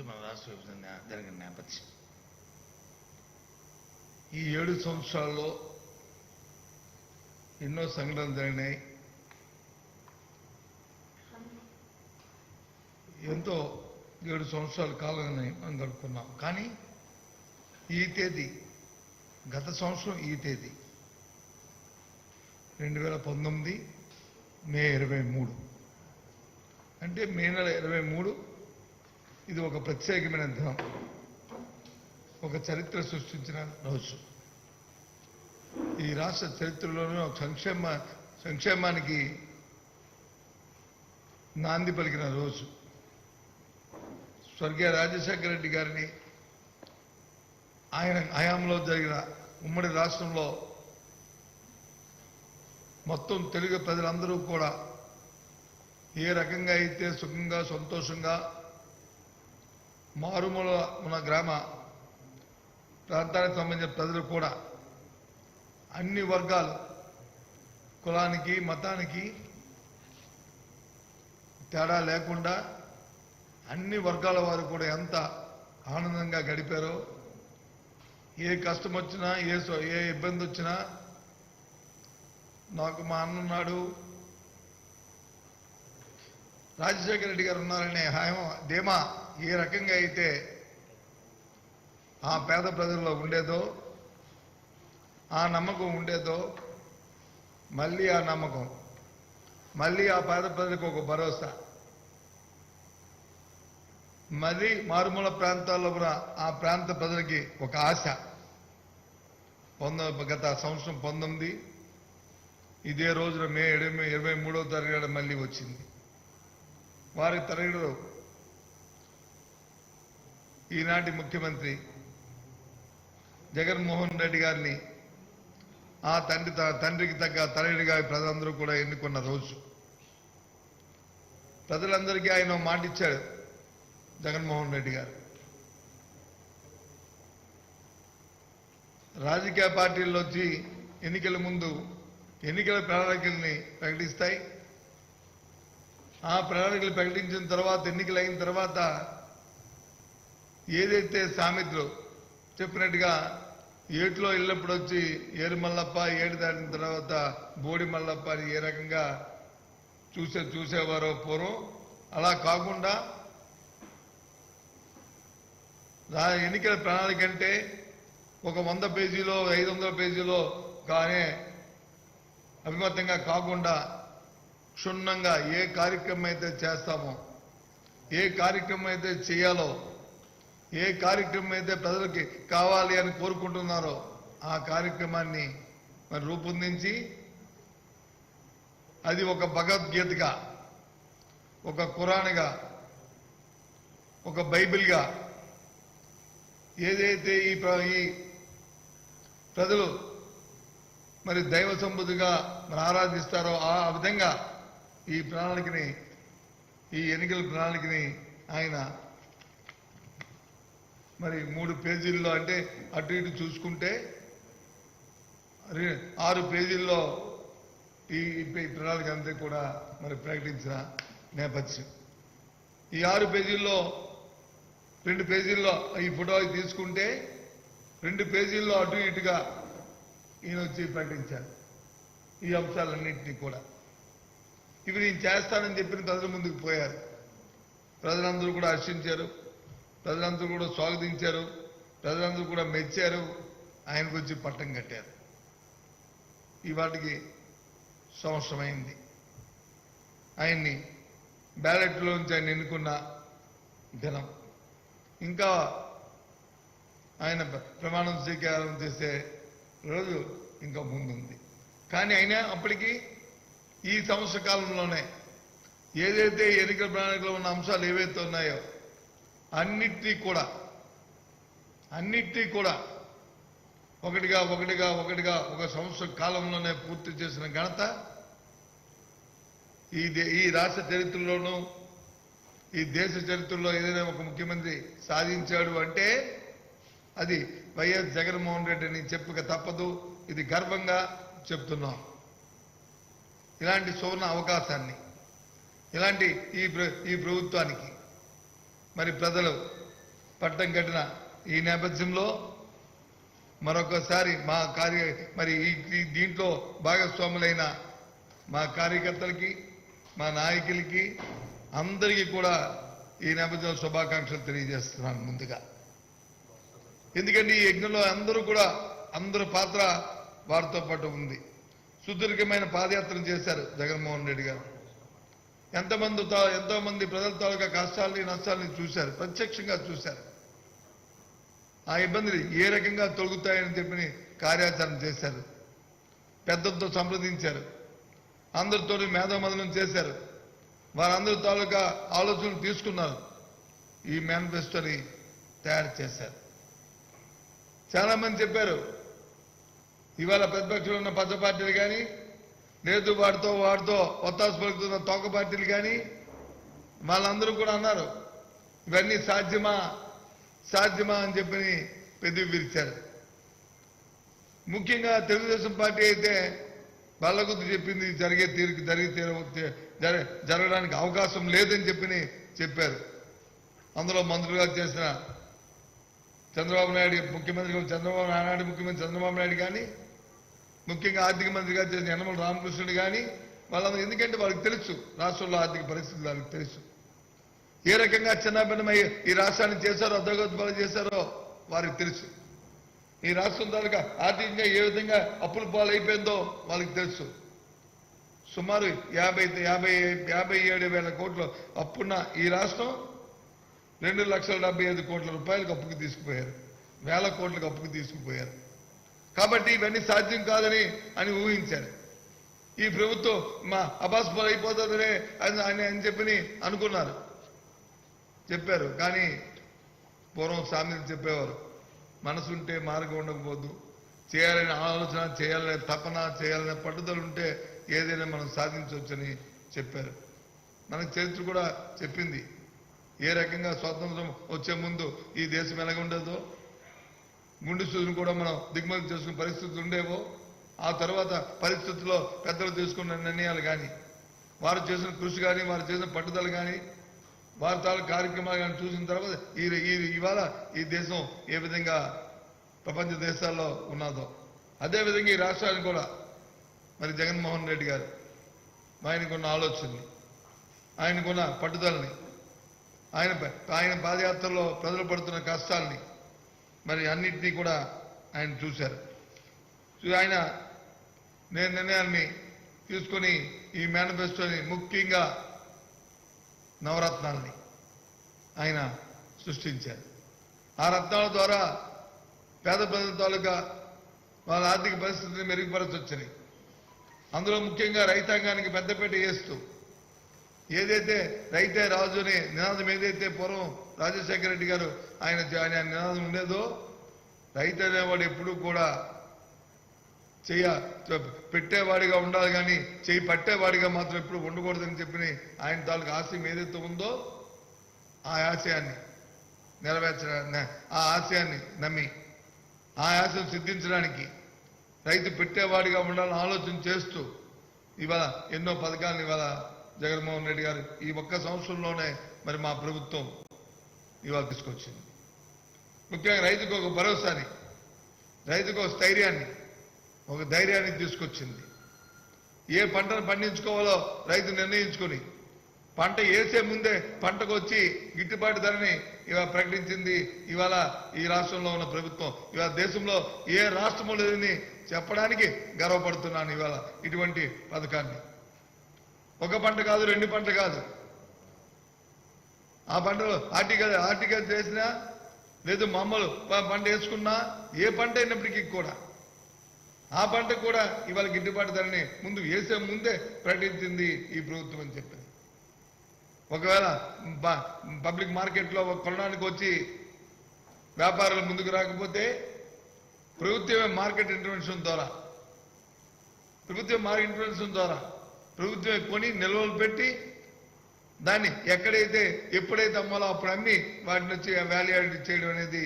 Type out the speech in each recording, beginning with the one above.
మన రాష్ట్ర విభజన జరిగిన నేపథ్యం ఈ 7 సంవత్సరాల్లో ఎన్నో సంఘటనలు జరిగినాయి. ఎంతో 7 సంవత్సరాల కాలాన్ని మనం గడుపుకున్నాం. కానీ ఈ తేదీ గత సంవత్సరం ఈ తేదీ 2019 మే 23 అంటే మే నెల 23 ఇది ఒక ప్రత్యేకమైన దినం, ఒక చరిత్ర సృష్టించిన రోజు. ఈ రాష్ట్ర చరిత్రలోనే ఒక సంక్షేమానికి నాంది పలికిన రోజు. స్వర్గీయ రాజశేఖర రెడ్డి గారిని ఆయన హయాంలో జరిగిన ఉమ్మడి రాష్ట్రంలో మొత్తం తెలుగు ప్రజలందరూ కూడా ఏ రకంగా అయితే సుఖంగా సంతోషంగా మారుమూల ఉన్న గ్రామ ప్రాంతానికి సంబంధించిన ప్రజలు కూడా అన్ని వర్గాలు కులానికి మతానికి తేడా లేకుండా అన్ని వర్గాల వారు కూడా ఎంత ఆనందంగా గడిపారో, ఏ కష్టం వచ్చినా ఏ ఇబ్బంది వచ్చినా నాకు మా అన్నున్నాడు, రాజశేఖర రెడ్డి గారు ఉన్నారనే ధీమా ఏ రకంగా అయితే ఆ పేద ప్రజల్లో ఉండేదో, ఆ నమ్మకం ఉండేదో, మళ్ళీ ఆ నమ్మకం, మళ్ళీ ఆ పేద ప్రజలకు ఒక భరోసా, మళ్ళీ మారుమూల ప్రాంతాల్లో కూడా ఆ ప్రాంత ప్రజలకి ఒక ఆశ. గత సంవత్సరం 19 ఇదే రోజున మే 23వ తారీఖు మళ్ళీ వచ్చింది. వారి తనయుడు ఈనాటి ముఖ్యమంత్రి జగన్మోహన్ రెడ్డి గారిని ఆ తండ్రికి తగ్గ తనయుడిగా ప్రజలందరూ కూడా ఎన్నుకున్న రోజు. ప్రజలందరికీ ఆయన మాట ఇచ్చాడు జగన్మోహన్ రెడ్డి గారు. రాజకీయ పార్టీల్లో వచ్చి ఎన్నికల ముందు ఎన్నికల ప్రణాళికల్ని ప్రకటిస్తాయి. ఆ ప్రణాళికలు ప్రకటించిన తర్వాత ఎన్నికలు అయిన తర్వాత ఏదైతే సామెతలు చెప్పినట్టుగా ఏట్లో వెళ్ళినప్పుడు వచ్చి ఏరు మల్లప్ప, ఏడు దాటిన తర్వాత బోడి మల్లప్ప అని ఏ రకంగా చూసేవారో పూర్వం, అలా కాకుండా ఎన్నికల ప్రణాళిక అంటే ఒక 100 పేజీలో 500 పేజీలో కానీ అభిమతంగా కాకుండా క్షుణ్ణంగా ఏ కార్యక్రమం అయితే చేస్తామో, ఏ కార్యక్రమం అయితే చేయాలో, ఏ కార్యక్రమం అయితే ప్రజలకి కావాలి అని కోరుకుంటున్నారో ఆ కార్యక్రమాన్ని మరి రూపొందించి అది ఒక భగవద్గీతగా, ఒక ఖురాన్గా, ఒక బైబిల్గా ఏదైతే ఈ ప్రజలు మరి దైవ సంబుద్ధిగా మరి ఆరాధిస్తారో ఆ విధంగా ఈ ప్రణాళికని, ఈ ఎన్నికల ప్రణాళికని ఆయన మరి 3 పేజీల్లో, అంటే అటు ఇటు చూసుకుంటే 6 పేజీల్లో ఈ ప్రణాళిక అంతా కూడా మరి ప్రకటించిన నేపథ్యం. ఈ 6 పేజీల్లో 2 పేజీల్లో ఈ ఫోటో తీసుకుంటే 2 పేజీల్లో అటు ఇటుగా ఈయన వచ్చి ప్రకటించారు ఈ అంశాలన్నింటినీ కూడా. ఇవి నేను చేస్తానని చెప్పిన ప్రజల ముందుకు పోయారు. ప్రజలందరూ కూడా హర్షించారు, ప్రజలందరూ కూడా స్వాగతించారు, ప్రజలందరూ కూడా మెచ్చారు, ఆయనకు వచ్చి పట్టం కట్టారు. ఈ వాటికి సంవత్సరమైంది. ఆయన్ని బ్యాలెట్లోంచి ఆయన ఎన్నుకున్న దినం. ఇంకా ఆయన ప్రమాణం స్వీకారం చేసే రోజు ఇంకా ముందుంది. కానీ అయినా అప్పటికి ఈ సంవత్సర కాలంలోనే ఏదైతే ఎన్నికల ప్రణాళికలో ఉన్న అంశాలు ఏవైతే ఉన్నాయో అన్నిటినీ కూడా ఒకటిగా ఒక సంవత్సర కాలంలోనే పూర్తి చేసిన ఘనత ఈ రాష్ట్ర చరిత్రలోనూ ఈ దేశ చరిత్రలో ఏదైనా ఒక ముఖ్యమంత్రి సాధించాడు అంటే అది వైఎస్ జగన్మోహన్ రెడ్డి అని చెప్పక తప్పదు. ఇది గర్వంగా చెప్తున్నాం. ఇలాంటి సువర్ణ అవకాశాన్ని, ఇలాంటి ఈ ప్రభుత్వానికి మరి ప్రజలు పట్టం కట్టిన ఈ నేపథ్యంలో మరొకసారి మా మరి దీంట్లో భాగస్వాములైన మా కార్యకర్తలకి మా నాయకులకి అందరికీ కూడా ఈ నేపథ్యంలో శుభాకాంక్షలు తెలియజేస్తున్నాను ముందుగా. ఎందుకంటే ఈ యజ్ఞంలో అందరూ పాత్ర వారితో పాటు ఉంది. సుదీర్ఘమైన పాదయాత్ర చేశారు జగన్మోహన్ రెడ్డి గారు. ఎంతో మంది ప్రజల తాలూకా కష్టాలని నష్టాలని చూశారు, ప్రత్యక్షంగా చూశారు. ఆ ఇబ్బందులు ఏ రకంగా తొలగుతాయని చెప్పి కార్యాచరణ చేశారు. పెద్దలతో సంప్రదించారు, అందరితో మేధోమథనం చేశారు. వారందరి తాలూకా ఆలోచనలు తీసుకున్నారు, ఈ మేనిఫెస్టోని తయారు చేశారు. చాలా మంది చెప్పారు, ఇవాళ ప్రతిపక్షంలో ఉన్న పచ్చ పార్టీలు కానీ, లేదు వాటితో ఒత్తాసు పలుకుతున్న తోక పార్టీలు కానీ, వాళ్ళందరూ కూడా అన్నారు ఇవన్నీ సాధ్యమా అని చెప్పి పెదవి విరిచారు. ముఖ్యంగా తెలుగుదేశం పార్టీ అయితే బల్లగుద్దు చెప్పింది జరగడానికి అవకాశం లేదని చెప్పారు. అందులో మంత్రులుగా చేసిన చంద్రబాబు నాయుడు ఆనాడు ముఖ్యమంత్రి చంద్రబాబు నాయుడు కానీ, ముఖ్యంగా ఆర్థిక మంత్రిగా చేసిన యనమల రామకృష్ణుడు కానీ, వాళ్ళందరూ ఎందుకంటే వాళ్ళకి తెలుసు రాష్ట్రంలో ఆర్థిక పరిస్థితులు వాళ్ళకి తెలుసు. ఏ రకంగా చిన్నభిన్నమై ఈ రాష్ట్రాన్ని చేశారో అధోగతి చేశారో వారికి తెలుసు. ఈ రాష్ట్రం తాలూకా ఆర్థికంగా ఏ విధంగా అప్పుల పాలైపోయిందో వాళ్ళకి తెలుసు. సుమారు 57,000 కోట్ల అప్పున్న ఈ రాష్ట్రం 2,75,000 కోట్ల రూపాయలకు అప్పుకు తీసుకుపోయారు, వేల కోట్లకు అప్పుకు తీసుకుపోయారు. కాబట్టి ఇవన్నీ సాధ్యం కాదని ఊహించారు. ఈ ప్రభుత్వం మా అబాస్పాలు అయిపోతుందనే అని చెప్పి అనుకున్నారు, చెప్పారు. కానీ పూర్వం సామెతలు చెప్పేవారు, మనసుంటే మార్గం ఉండకపోదు, చేయాలనే ఆలోచన, చేయాలనే తపన, చేయాలనే పట్టుదల ఉంటే ఏదైనా మనం సాధించవచ్చని చెప్పారు. మనకు చరిత్ర కూడా చెప్పింది ఏ రకంగా స్వాతంత్రం వచ్చే ముందు ఈ దేశం ఎలాగ ఉండేదో, గుండు సూదును కూడా మనం దిగుమతి చేసుకునే పరిస్థితులు ఉండేవో, ఆ తర్వాత పరిస్థితుల్లో పెద్దలు తీసుకున్న నిర్ణయాలు కానీ, వారు చేసిన కృషి కానీ, వారు చేసిన పట్టుదల కానీ, వారి తాలూకు కార్యక్రమాలు కానీ చూసిన తర్వాత ఇవాళ ఈ దేశం ఏ విధంగా ప్రపంచ దేశాల్లో ఉన్నదో అదేవిధంగా ఈ రాష్ట్రాన్ని కూడా మరి జగన్మోహన్ రెడ్డి గారు ఆయనకున్న ఆలోచనని, ఆయనకున్న పట్టుదలని, ఆయన పాదయాత్రలో ప్రజలు పడుతున్న కష్టాలని మరి అన్నింటినీ కూడా ఆయన చూశారు. ఆయన నిర్ణయాన్ని తీసుకొని ఈ మేనిఫెస్టోని ముఖ్యంగా నవరత్నాలని ఆయన సృష్టించారు. ఆ రత్నాల ద్వారా పేద ప్రజల తాలూకా వాళ్ళ ఆర్థిక పరిస్థితిని మెరుగుపరచొచ్చని, అందులో ముఖ్యంగా రైతాంగానికి పెద్దపీట వేస్తూ ఏదైతే రైతే రాజు అనే నినాదం ఏదైతే పూర్వం రాజశేఖర రెడ్డి గారు ఆయన నినాదం ఉండేదో, రైతు అనేవాడు ఎప్పుడూ కూడా పెట్టేవాడిగా ఉండాలి కానీ చెయ్యి పట్టేవాడిగా మాత్రం ఎప్పుడు ఉండకూడదని చెప్పి ఆయన తాలూకు ఆశయం ఏదైతే ఉందో ఆ ఆశయాన్ని ఆ ఆశయాన్ని నమ్మి ఆ ఆశయం సిద్ధించడానికి రైతు పెట్టేవాడిగా ఉండాలని ఆలోచన చేస్తూ ఇవాళ ఎన్నో పథకాలను ఇవాళ జగన్మోహన్ రెడ్డి గారు ఈ ఒక్క సంవత్సరంలోనే మరి మా ప్రభుత్వం ఇవాళ తీసుకొచ్చింది. ముఖ్యంగా రైతుకు ఒక భరోసాని, రైతుకు ఒక స్థైర్యాన్ని, ఒక ధైర్యాన్ని తీసుకొచ్చింది. ఏ పంటను పండించుకోవాలో రైతు నిర్ణయించుకొని పంట వేసే ముందే పంటకు వచ్చి గిట్టుబాటు ధరని ఇవాళ ప్రకటించింది ఇవాళ ఈ రాష్ట్రంలో ఉన్న ప్రభుత్వం. ఇవాళ దేశంలో ఏ రాష్ట్రంలో లేదని చెప్పడానికి గర్వపడుతున్నాను ఇవాళ ఇటువంటి పథకాన్ని. ఒక పంట కాదు, 2 పంటలు కాదు, ఆ పంటలో ఆర్టికల్ చేసినా లేదు మామూలు పంట వేసుకున్నా ఏ పంట అయినప్పటికీ కూడా ఆ పంట కూడా ఇవాళ గిట్టుబాటు ధరని ముందు వేసే ముందే ప్రకటించింది ఈ ప్రభుత్వం అని చెప్పింది. ఒకవేళ పబ్లిక్ మార్కెట్లో కొనడానికి వచ్చి వ్యాపారులు ముందుకు రాకపోతే ప్రభుత్వమే మార్కెట్ ఇంటర్వెన్షన్ ద్వారా ప్రభుత్వమే కొని నిల్వలు పెట్టి దాన్ని ఎక్కడైతే ఎప్పుడైతే అమ్మాలో అప్పుడు అమ్మి వాటిని వచ్చి వాల్యూ యాడ్ చేయడం అనేది,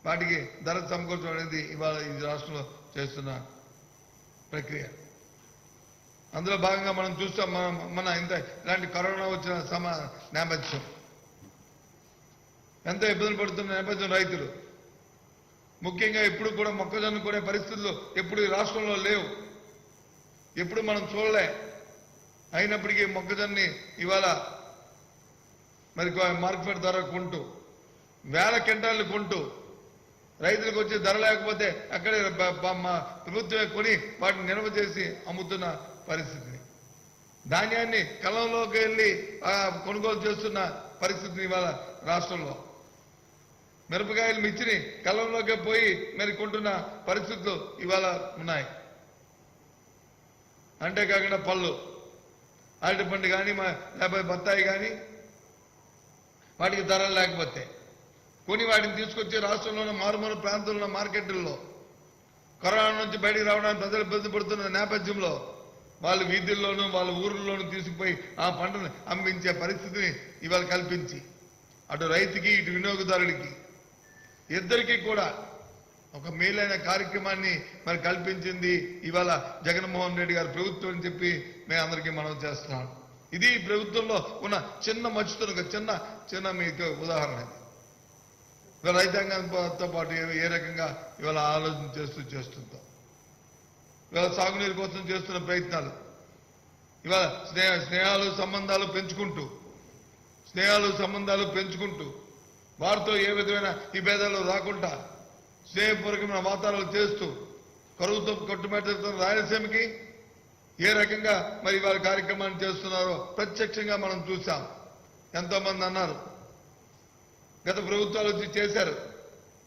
వాటికి ధర సమకూర్చడం అనేది ఇవాళ ఈ రాష్ట్రంలో చేస్తున్న ప్రక్రియ. అందులో భాగంగా మనం చూస్తాం, మన ఇలాంటి కరోనా వచ్చిన నేపథ్యం ఎంతో ఇబ్బందులు పడుతున్న నేపథ్యం రైతులు ముఖ్యంగా ఇప్పుడు కూడా మొక్కజొన్న కొనే పరిస్థితులు ఎప్పుడు ఈ రాష్ట్రంలో లేవు, ఎప్పుడు మనం చూడలే. అయినప్పటికీ మొక్కజొన్ని ఇవాళ మరి మార్కెట్ ధర కొంటూ వేల క్వింటాళ్ళు కొంటూ రైతులకు వచ్చే ధర లేకపోతే అక్కడే ప్రభుత్వమే కొని వాటిని నిల్వ చేసి అమ్ముతున్న పరిస్థితిని, ధాన్యాన్ని కళ్ళంలోకి వెళ్ళి కొనుగోలు చేస్తున్న పరిస్థితిని ఇవాళ రాష్ట్రంలో, మిరపకాయలు మిర్చిని కళ్ళంలోకి పోయి మరి కొంటున్న పరిస్థితులు ఇవాళ ఉన్నాయి. అంతేకాకుండా పళ్ళు, అరటిపండు కానీ లేకపోతే బత్తాయి కానీ వాటికి ధరలు లేకపోతే కొని వాటిని తీసుకొచ్చి రాష్ట్రంలో ఉన్న మారుమూల ప్రాంతంలో ఉన్న మార్కెట్లలో కరోనా నుంచి బయటికి రావడానికి ప్రజలు ఇబ్బంది పడుతున్న నేపథ్యంలో వాళ్ళు వీధుల్లోనూ వాళ్ళ ఊర్లలోనూ తీసుకుపోయి ఆ పంటను అమ్మించే పరిస్థితిని ఇవాళ కల్పించి అటు రైతుకి ఇటు వినియోగదారుడికి ఇద్దరికీ కూడా ఒక మేలైన కార్యక్రమాన్ని మరి కల్పించింది ఇవాళ జగన్మోహన్ రెడ్డి గారి ప్రభుత్వం అని చెప్పి మేము అందరికీ మనం చేస్తున్నాం. ఇది ప్రభుత్వంలో ఉన్న చిన్న మచ్చుతున్న ఒక చిన్న మీకు ఉదాహరణ. ఇవాళ రైతాంగంతో పాటు ఏ రకంగా ఇవాళ ఆలోచన చేస్తుందో, ఇవాళ సాగునీరు కోసం చేస్తున్న ప్రయత్నాలు, ఇవాళ స్నేహాలు సంబంధాలు పెంచుకుంటూ వారితో ఏ విధమైన ఈ భేదాలు రాకుండా స్నేహపూర్వకమైన వాతావరణం చేస్తూ కరువుతో కొట్టుమెట్టుతున్న రాయలసీమకి ఏ రకంగా మరి వారి కార్యక్రమాన్ని చేస్తున్నారో ప్రత్యక్షంగా మనం చూసాం. ఎంతో మంది అన్నారు గత ప్రభుత్వాలు వచ్చి చేశారు,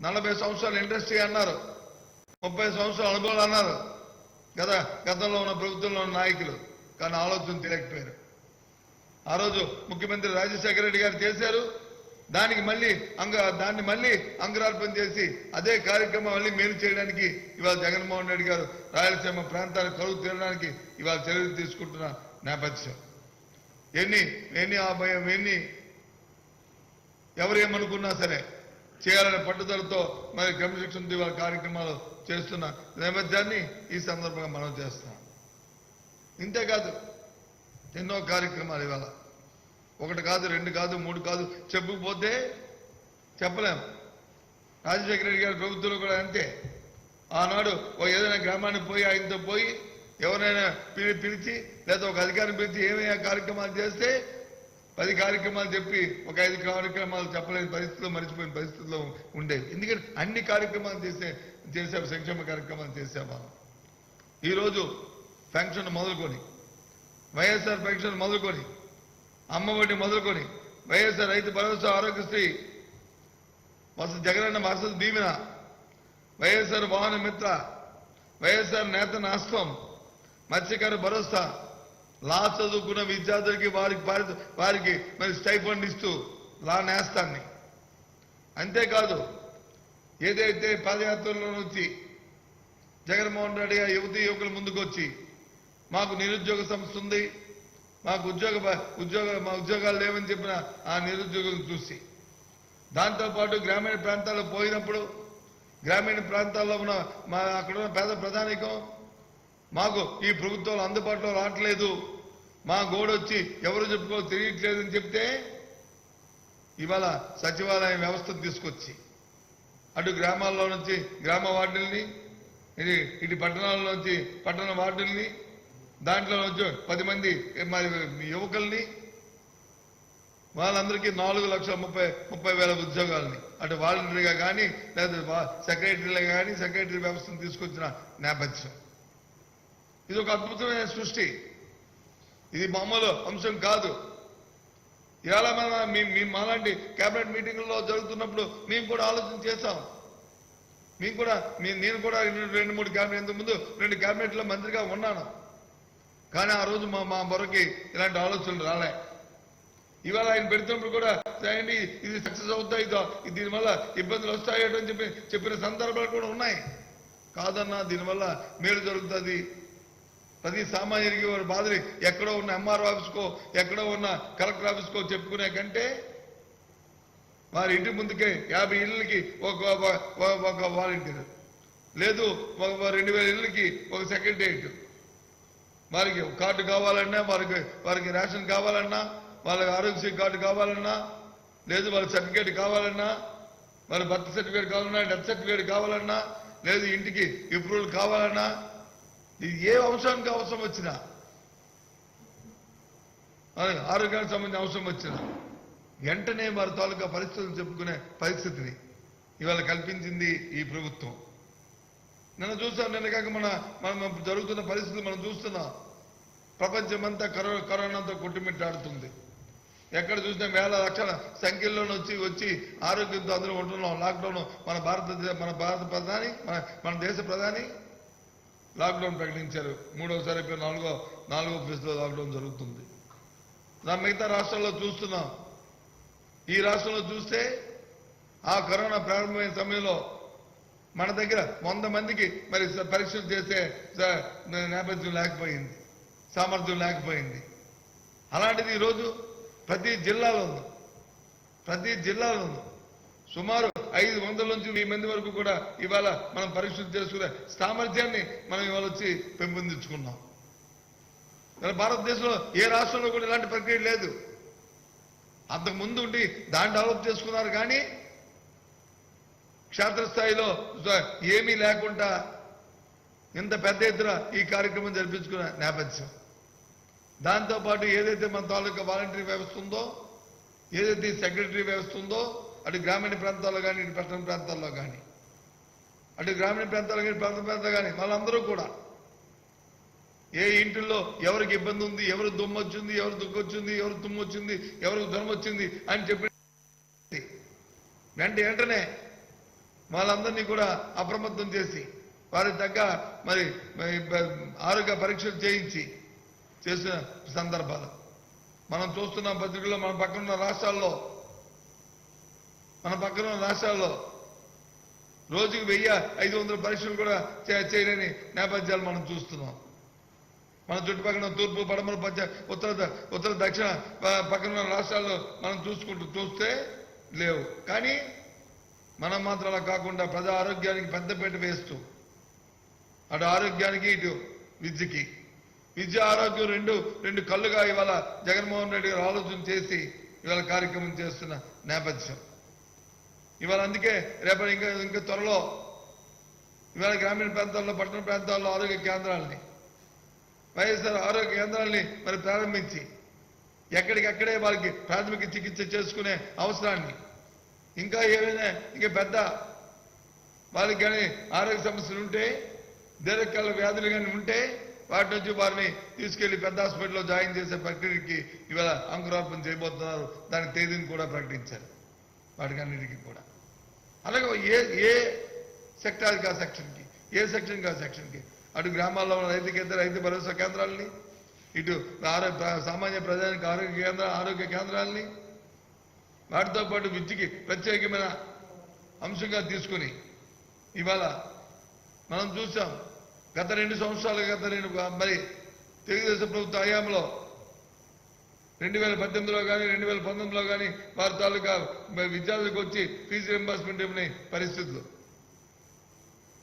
40 సంవత్సరాల ఇండస్ట్రీ అన్నారు, 30 సంవత్సరాల అనుభవాలు అన్నారు గతంలో ఉన్న ప్రభుత్వంలో ఉన్న నాయకులు. కానీ ఆలోచన తెలియకపోయారు. ఆ రోజు ముఖ్యమంత్రి రాజశేఖర రెడ్డి గారు చేశారు, దాన్ని మళ్ళీ అంకురార్పణ చేసి అదే కార్యక్రమం మళ్ళీ మేలు చేయడానికి ఇవాళ జగన్మోహన్ రెడ్డి గారు రాయలసీమ ప్రాంతానికి కరువు తీరడానికి ఇవాళ చర్యలు తీసుకుంటున్న నేపథ్యం. ఎన్ని ఎవరు ఏమనుకున్నా సరే చేయాలనే పట్టుదలతో మరి క్రమశిక్షణతో ఇవాళ కార్యక్రమాలు చేస్తున్న నేపథ్యాన్ని ఈ సందర్భంగా మనం చేస్తున్నాం. ఇంతేకాదు ఎన్నో కార్యక్రమాలు ఇవాళ 1 కాదు 2 కాదు 3 కాదు చెప్పుకుపోతే చెప్పలేం. రాజశేఖర రెడ్డి గారి ప్రభుత్వంలో కూడా అంతే. ఆనాడు ఏదైనా గ్రామానికి పోయి ఆయనతో పోయి ఎవరైనా పిలిచి లేదా ఒక అధికారిని పిలిచి ఏమయ్యా కార్యక్రమాలు చేస్తే 10 కార్యక్రమాలు చెప్పి ఒక 5 కార్యక్రమాలు చెప్పలేని పరిస్థితుల్లో మరిచిపోయిన పరిస్థితుల్లో ఉండేవి. ఎందుకంటే అన్ని కార్యక్రమాలు చేసాం, సంక్షేమ కార్యక్రమాలు చేసాము. ఈరోజు పెన్షన్ మొదలుకొని వైఎస్ఆర్ పెన్షన్ మొదలుకొని అమ్మఒడి మొదలుకొని వైఎస్ఆర్ రైతు భరోసా, ఆరోగ్యశ్రీ, జగనన్న వసతి దీవెన, వైఎస్ఆర్ వాహన మిత్ర, వైఎస్ఆర్ నేత నాస్తం, మత్స్యకార భరోసా, లా చదువుకున్న విద్యార్థులకి వారికి మరి స్టైఫండ్ ఇస్తూ లా నేస్తాన్ని. అంతేకాదు ఏదైతే పాదయాత్రలో నుంచి జగన్మోహన్ రెడ్డి గారు యువకుల ముందుకు వచ్చి మాకు నిరుద్యోగ సమస్య ఉంది, మాకు ఉద్యోగాలు లేవని చెప్పిన ఆ నిరుద్యోగులను చూసి దాంతోపాటు గ్రామీణ ప్రాంతాల్లో పోయినప్పుడు గ్రామీణ ప్రాంతాల్లో ఉన్న అక్కడ ఉన్న పేద ప్రధానికం మాకు ఈ ప్రభుత్వాలు అందుబాటులో రావట్లేదు, మా గోడొచ్చి ఎవరు తెలియట్లేదని చెప్తే ఇవాళ సచివాలయ వ్యవస్థను తీసుకొచ్చి అటు గ్రామాల్లో నుంచి గ్రామ వార్డుల్ని, ఇటు పట్టణాల్లో నుంచి పట్టణ వార్డుల్ని, దాంట్లో నుంచి 10 మంది మరి యువకుల్ని, వాళ్ళందరికీ 4,30,000 ఉద్యోగాలని అటు వాలంటరీగా కానీ లేదా సెక్రటరీలుగా కానీ సెక్రటరీ వ్యవస్థను తీసుకొచ్చిన నేపథ్యం. ఇది ఒక అద్భుతమైన సృష్టి. ఇది మామూలు అంశం కాదు. ఇవాళ మాలాంటి కేబినెట్ మీటింగుల్లో జరుగుతున్నప్పుడు మేము కూడా ఆలోచన చేశాం. నేను కూడా 2-3 క్యాబినెట్, ఇంతకుముందు 2 క్యాబినెట్లో మంత్రిగా ఉన్నాను. కానీ ఆ రోజు మా బొరకి ఇలాంటి ఆలోచనలు రాలే. ఇవాళ ఆయన పెడుతున్నప్పుడు కూడా ఇది సక్సెస్ అవుతాయి, దీనివల్ల ఇబ్బందులు వస్తాయని చెప్పిన సందర్భాలు కూడా ఉన్నాయి. కాదన్నా, దీనివల్ల మేలు జరుగుతుంది. ప్రతి సామాన్యుడికి వారి బాధని ఎక్కడో ఉన్న ఎంఆర్ఓ ఆఫీస్కో ఎక్కడో ఉన్న కలెక్టర్ ఆఫీస్కో చెప్పుకునే కంటే వారి ఇంటి ముందుకే 50 ఇళ్ళకి ఒక వాలంటీర్, లేదు 2,000 ఇళ్ళకి ఒక సెక్రటేరియట్, వారికి కార్డు కావాలన్నా, వారికి రేషన్ కావాలన్నా, వాళ్ళకి ఆరోగ్యశ్రీ కార్డు కావాలన్నా, లేదు వాళ్ళ సర్టిఫికేట్ కావాలన్నా, వాళ్ళ బర్త్ సర్టిఫికేట్ కావాలన్నా, డెత్ సర్టిఫికేట్ కావాలన్నా, లేదు ఇంటికి అప్రూవల్ కావాలన్నా, ఇది ఏ అవసరానికి అవసరం వచ్చినా, ఆరోగ్యానికి సంబంధించిన అవసరం వచ్చినా వెంటనే వారి తాలూకా పరిస్థితులు చెప్పుకునే పరిస్థితిని ఇవాళ కల్పించింది ఈ ప్రభుత్వం. నిన్న చూసాం, నిన్న కాక మనం జరుగుతున్న పరిస్థితులు మనం చూస్తున్నాం. ప్రపంచమంతా కరోనాతో కొట్టుమిట్టాడుతుంది. ఎక్కడ చూసినా వేల లక్షల సంఖ్యలో వచ్చి ఆరోగ్యంతో అందరూ ఉంటున్నాం. లాక్డౌన్ మన దేశ ప్రధాని లాక్డౌన్ ప్రకటించారు. మూడోసారి నాలుగో ఫేజ్లో లాక్డౌన్ జరుగుతుంది. మిగతా రాష్ట్రాల్లో చూస్తున్నాం. ఈ రాష్ట్రంలో చూస్తే ఆ కరోనా ప్రారంభమైన సమయంలో మన దగ్గర 100 మందికి మరి పరీక్షలు చేసే నేపథ్యం లేకపోయింది, సామర్థ్యం లేకపోయింది. అలాంటిది ఈరోజు ప్రతి జిల్లాలోనూ సుమారు 500 నుంచి 1000 మంది వరకు కూడా ఇవాళ మనం పరీక్షలు చేసుకునే సామర్థ్యాన్ని మనం ఇవాళ వచ్చి పెంపొందించుకున్నాం. భారతదేశంలో ఏ రాష్ట్రంలో కూడా ఇలాంటి ప్రక్రియ లేదు. అంతకుముందు ఉండి దాన్ని డెవలప్ చేసుకున్నారు, కానీ క్షేత్రస్థాయిలో ఏమీ లేకుండా ఇంత పెద్ద ఎత్తున ఈ కార్యక్రమం జరిపించుకున్న నేపథ్యం. దాంతోపాటు ఏదైతే మన తాలూకా వాలంటరీ వ్యవస్థ ఉందో, ఏదైతే సెక్రటరీ వ్యవస్థ ఉందో, అటు గ్రామీణ ప్రాంతాల్లో కానీ, ఇటు పట్టణ ప్రాంతాల్లో కానీ, అటు గ్రామీణ ప్రాంతాల్లో కానీ, పట్టణ ప్రాంతాల్లో కానీ వాళ్ళందరూ కూడా ఏ ఇంటిల్లో ఎవరికి ఇబ్బంది ఉంది, ఎవరు దుమ్ము వచ్చింది, ఎవరు దుగ్గొచ్చింది, ఎవరు తుమ్ము వచ్చింది, ఎవరికి జ్వరం వచ్చింది అని చెప్పి వెంటనే వాళ్ళందరినీ కూడా అప్రమత్తం చేసి వారికి తగ్గ మరి ఆరోగ్య పరీక్షలు చేసిన సందర్భాలు మనం చూస్తున్నాం. పత్రికల్లో మన పక్కనున్న రాష్ట్రాల్లో రోజుకి 1500 పరీక్షలు కూడా చేయలేని నేపథ్యాలు మనం చూస్తున్నాం. మన చుట్టుపక్కల తూర్పు, పడమర, ఉత్తర, దక్షిణ పక్కన రాష్ట్రాల్లో మనం చూస్తే లేవు. కానీ మనం మాత్రం అలా కాకుండా ప్రజా ఆరోగ్యానికి పెద్దపీట వేస్తూ, అటు ఆరోగ్యానికి ఇటు విద్య ఆరోగ్యం రెండు కళ్ళుగా ఇవాళ జగన్మోహన్ రెడ్డి గారు ఆలోచన చేసి ఇవాళ కార్యక్రమం చేస్తున్న నేపథ్యం. ఇవాళ అందుకే రేపటి ఇంకా త్వరలో ఇవాళ గ్రామీణ ప్రాంతాల్లో, పట్టణ ప్రాంతాల్లో ఆరోగ్య కేంద్రాలని, వైఎస్ఆర్ ఆరోగ్య కేంద్రాలని మరి ప్రారంభించి ఎక్కడికక్కడే వాళ్ళకి ప్రాథమిక చికిత్స చేసుకునే అవసరాన్ని, ఇంకా ఏమైనా పెద్ద వాళ్ళకి కానీ ఆరోగ్య సమస్యలు ఉంటే, దీర్ఘకాల వ్యాధులు కానీ ఉంటే వాటి నుంచి వారిని తీసుకెళ్లి పెద్ద హాస్పిటల్లో జాయిన్ చేసే ప్రక్రియకి ఇవాళ అంకురార్పణ చేయబోతున్నారు. దాని తేదీని కూడా ప్రకటించారు వాటికన్నిటికీ కూడా. అలాగే ఏ సెక్టార్కి ఆ సెక్షన్కి, ఏ సెక్షన్కి ఆ సెక్షన్కి, అటు గ్రామాల్లో ఉన్న రైతు భరోసా కేంద్రాలని, ఇటు సామాన్య ప్రజానికి ఆరోగ్య కేంద్రాలని, వాటితో పాటు విద్యకి ప్రత్యేకమైన అంశంగా తీసుకుని ఇవాళ మనం చూసాం. గత 2 సంవత్సరాలుగా మరి తెలుగుదేశం ప్రభుత్వ హయాంలో 2018లో కానీ 2019లో కానీ వారి తాలూకా విద్యార్థులకు వచ్చి ఫీజు రింబర్స్మెంట్ ఇవ్వని పరిస్థితులు,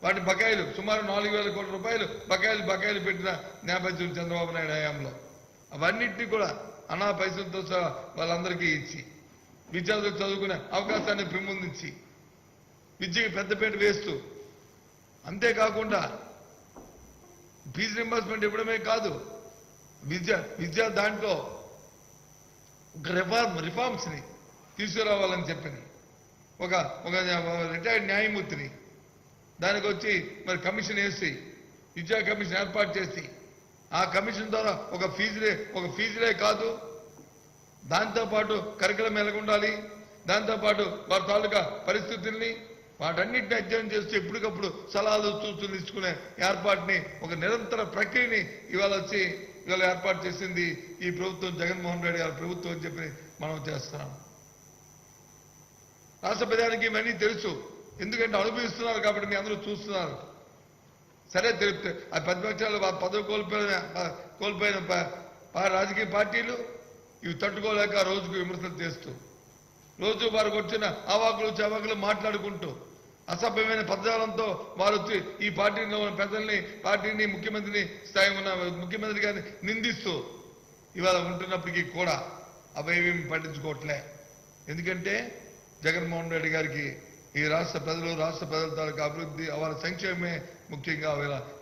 వాటి బకాయిలు సుమారు 4000 కోట్ల రూపాయలు బకాయిలు పెట్టిన నేపథ్యం చంద్రబాబు నాయుడు హయాంలో. అవన్నింటినీ కూడా అనా పైసలతో సహా వాళ్ళందరికీ ఇచ్చి విద్యార్థులకు చదువుకునే అవకాశాన్ని పెంపొందించి విద్యకి పెద్దపీట వేస్తూ, అంతేకాకుండా ఫీజు రింబర్స్మెంట్ ఇవ్వడమే కాదు, విద్య దాంట్లో ఒక రిఫార్మ్స్ని తీసుకురావాలని చెప్పింది. ఒక రిటైర్డ్ న్యాయమూర్తిని దానికి వచ్చి మరి కమిషన్ వేసి, విద్యా కమిషన్ ఏర్పాటు చేసి, ఆ కమిషన్ ద్వారా ఒక ఫీజులే కాదు, దాంతోపాటు కరికులం ఎలాగుండాలి, దాంతోపాటు వారి తాలూకా పరిస్థితుల్ని వాటన్నిటిని అధ్యయనం చేస్తూ ఎప్పటికప్పుడు సలహాలు సూచనలు ఇచ్చుకునే ఏర్పాటుని, ఒక నిరంతర ప్రక్రియని ఇవాళ ఏర్పాటు చేసింది ఈ ప్రభుత్వం, జగన్మోహన్ రెడ్డి గారి ప్రభుత్వం అని చెప్పి మనం చేస్తున్నాం. రాష్ట్ర ప్రజానికి ఇవన్నీ తెలుసు, ఎందుకంటే అనుభవిస్తున్నారు కాబట్టి మీ అందరూ చూస్తున్నారు. సరే తెలిపితే ఆ ప్రతిపక్షాలు పదవి కోల్పోయిన రాజకీయ పార్టీలు ఇవి తట్టుకోలేక రోజుకు విమర్శలు చేస్తూ, రోజు వారికి వచ్చిన అవాకులు చవాకులు మాట్లాడుకుంటూ, అసభ్యమైన పదజాలంతో వారు వచ్చి ఈ పార్టీలో ఉన్న పార్టీని ముఖ్యమంత్రిని స్థాయి ఉన్న ముఖ్యమంత్రి గారిని నిందిస్తూ ఇవాళ ఉంటున్నప్పటికీ కూడా అవేమీ పట్టించుకోవట్లే. ఎందుకంటే జగన్మోహన్ రెడ్డి గారికి ఈ రాష్ట్ర ప్రజల తాలూకు అభివృద్ధి వాళ్ళ సంక్షేమమే ముఖ్యంగా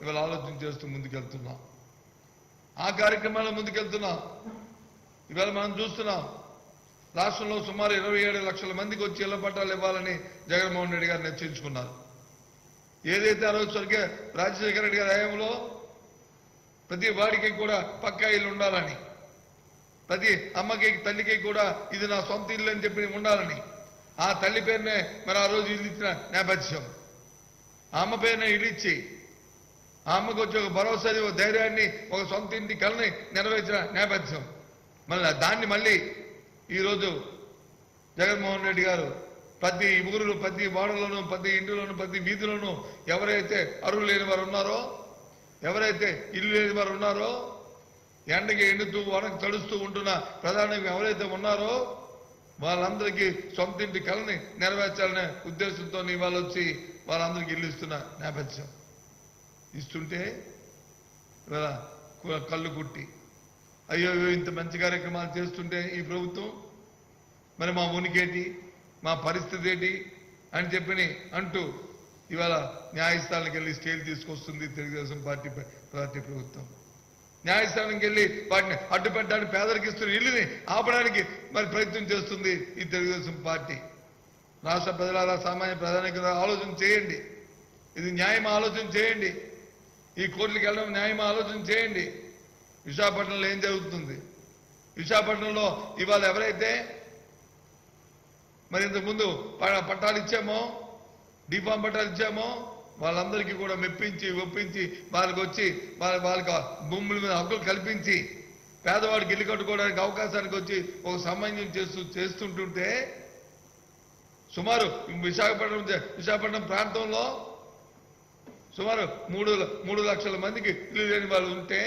ఇవాళ ఆలోచన చేస్తూ ముందుకెళ్తున్నాం. ఆ కార్యక్రమాల్లో ముందుకెళ్తున్నాం. ఇవాళ మనం చూస్తున్నాం రాష్ట్రంలో సుమారు 27 లక్షల మందికి వచ్చి ఇళ్ల పట్టాలు ఇవ్వాలని జగన్మోహన్ రెడ్డి గారు నిశ్చయించుకున్నారు. ఏదైతే ఆ రోజు స్వర్గీయ రాజశేఖర రెడ్డి గారి హయాంలో ప్రతి వాడికి కూడా పక్కా ఇల్లు ఉండాలని, ప్రతి అమ్మకి తల్లికి కూడా ఇది నా సొంత ఇల్లు అని చెప్పి ఉండాలని, ఆ తల్లి పేరునే మరి ఆ రోజు ఇల్లు ఇచ్చిన నేపథ్యం, ఆ అమ్మ పేరునే ఇల్లు ఇచ్చి ఆ అమ్మకు వచ్చి ఒక భరోసాని, ఒక ధైర్యాన్ని, ఒక సొంత ఇంటి కళని నెరవేర్చిన నేపథ్యం. దాన్ని మళ్ళీ ఈరోజు జగన్మోహన్ రెడ్డి గారు ప్రతి ఊరిలో, ప్రతి వాడలోనూ, ప్రతి ఇంటిలోనూ, ప్రతి వీధిలోనూ ఎవరైతే అర్హులు లేని వారు ఉన్నారో, ఎవరైతే ఇల్లు లేని వారు ఉన్నారో, ఎండకి ఎండుతూ వనకు తడుస్తూ ఉంటున్న ప్రధానంగా ఎవరైతే ఉన్నారో వాళ్ళందరికీ సొంత ఇంటి కళని నెరవేర్చాలనే ఉద్దేశంతో ఇవాళ వచ్చి వాళ్ళందరికీ ఇల్లు ఇస్తున్న నేపథ్యం. ఇస్తుంటే ఇవాళ కళ్ళు కుట్టి అయ్యో ఇంత మంచి కార్యక్రమాలు చేస్తుంటే ఈ ప్రభుత్వం మరి మా ఉనికేటి, మా పరిస్థితి ఏంటి అని చెప్పని అంటూ ఇవాళ న్యాయస్థానానికి వెళ్ళి స్టేలు తీసుకొస్తుంది తెలుగుదేశం పార్టీ ప్రభుత్వం. న్యాయస్థానానికి వెళ్ళి వాటిని అడ్డుపెట్టడానికి, పేదలకు ఇస్తున్న ఇల్లుని ఆపడానికి మరి ప్రయత్నం చేస్తుంది ఈ తెలుగుదేశం పార్టీ. రాష్ట్ర ప్రజల సామాన్య ప్రధానిక ఆలోచన చేయండి. ఇది న్యాయం ఆలోచన చేయండి. ఈ కోర్టులకు వెళ్ళడం న్యాయం ఆలోచన చేయండి. విశాఖపట్నంలో ఏం జరుగుతుంది? విశాఖపట్నంలో ఇవాళ ఎవరైతే మరి ఇంతకుముందు పట్టాలు ఇచ్చామో, డిఫామ్ పట్టాలు ఇచ్చామో వాళ్ళందరికీ కూడా మెప్పించి ఒప్పించి వాళ్ళకి వచ్చి వాళ్ళకి భూముల మీద హక్కులు కల్పించి పేదవాడికి ఇల్లు కట్టుకోవడానికి అవకాశానికి వచ్చి ఒక సమన్వయం చేస్తుంటుంటే సుమారు విశాఖపట్నం ప్రాంతంలో సుమారు 3 లక్షల మందికి ఇల్లు లేని వాళ్ళు ఉంటే